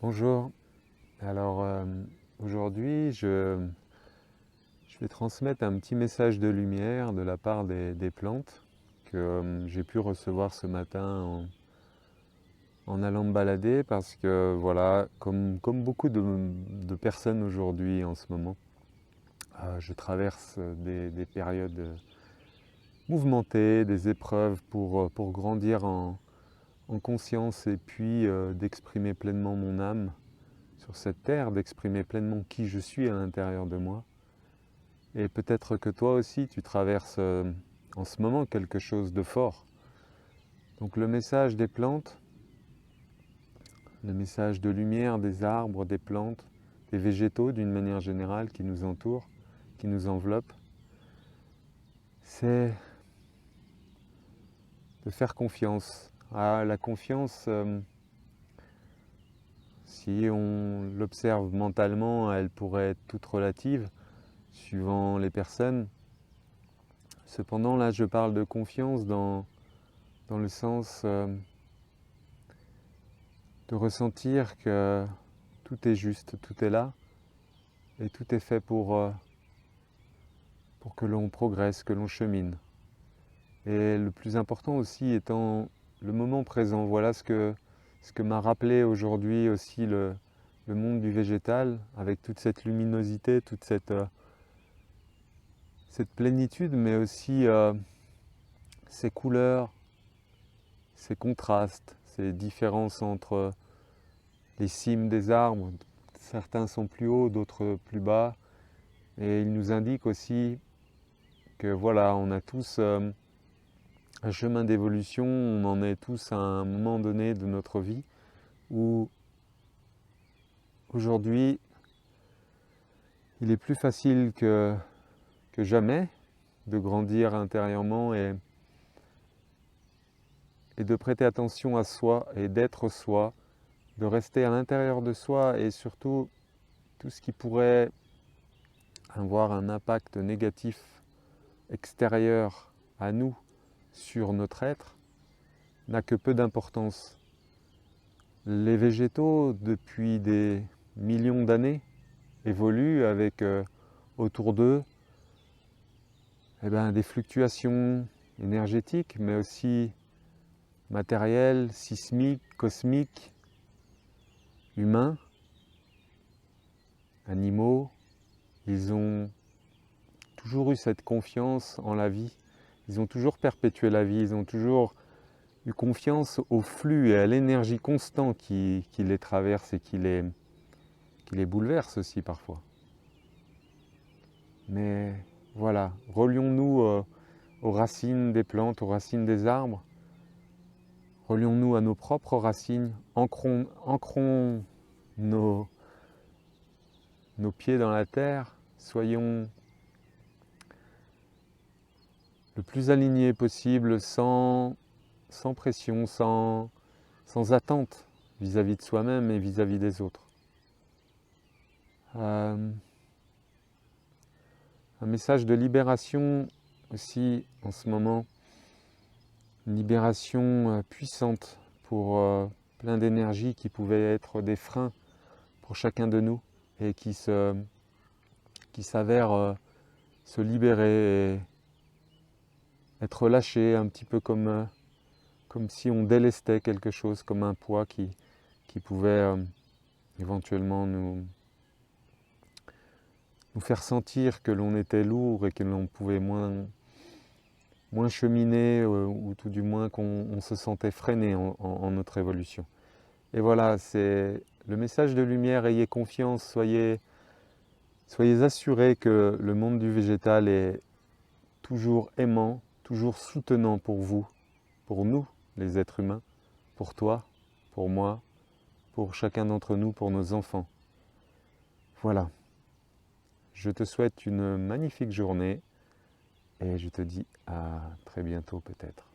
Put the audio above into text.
Bonjour, alors aujourd'hui je vais transmettre un petit message de lumière de la part des plantes que j'ai pu recevoir ce matin en allant me balader parce que voilà, comme beaucoup de personnes aujourd'hui en ce moment, je traverse des périodes mouvementées, des épreuves pour grandir en conscience et puis d'exprimer pleinement mon âme sur cette terre, d'exprimer pleinement qui je suis à l'intérieur de moi. Et peut-être que toi aussi, tu traverses en ce moment quelque chose de fort. Donc le message des plantes, le message de lumière des arbres, des plantes, des végétaux d'une manière générale qui nous entourent, qui nous enveloppent, c'est de faire confiance. Ah, la confiance, si on l'observe mentalement, elle pourrait être toute relative, suivant les personnes. Cependant, là, je parle de confiance dans le sens de ressentir que tout est juste, tout est là, et tout est fait pour que l'on progresse, que l'on chemine. Et le plus important aussi étant le moment présent. Voilà ce que m'a rappelé aujourd'hui aussi le monde du végétal, avec toute cette luminosité, toute cette plénitude, mais aussi ces couleurs, ces contrastes, ces différences entre les cimes des arbres. Certains sont plus hauts, d'autres plus bas. Et il nous indique aussi que voilà, on a tous un chemin d'évolution, on en est tous à un moment donné de notre vie où aujourd'hui il est plus facile que jamais de grandir intérieurement et de prêter attention à soi et d'être soi, de rester à l'intérieur de soi et surtout tout ce qui pourrait avoir un impact négatif extérieur à nous sur notre être n'a que peu d'importance. Les végétaux, depuis des millions d'années, évoluent avec autour d'eux des fluctuations énergétiques, mais aussi matérielles, sismiques, cosmiques, humains, animaux. Ils ont toujours eu cette confiance en la vie. Ils ont toujours perpétué la vie. Ils ont toujours eu confiance au flux et à l'énergie constante qui les traverse et qui les bouleverse aussi parfois. Mais voilà, relions-nous aux racines des plantes, aux racines des arbres. Relions-nous à nos propres racines, ancrons nos pieds dans la terre, soyons le plus alignés possible, sans pression, sans attente vis-à-vis de soi-même et vis-à-vis des autres. Un message de libération aussi en ce moment, une libération puissante pour plein d'énergie qui pouvaient être des freins pour chacun de nous et qui s'avèrent se libérer et être lâché un petit peu comme si on délestait quelque chose, comme un poids qui pouvait éventuellement nous faire sentir que l'on était lourd et que l'on pouvait moins cheminer ou tout du moins qu'on se sentait freiné en notre évolution. Et voilà, c'est le message de lumière, ayez confiance, soyez assurés que le monde du végétal est toujours aimant, toujours soutenant pour vous, pour nous, les êtres humains, pour toi, pour moi, pour chacun d'entre nous, pour nos enfants. Voilà. Je te souhaite une magnifique journée et je te dis à très bientôt peut-être.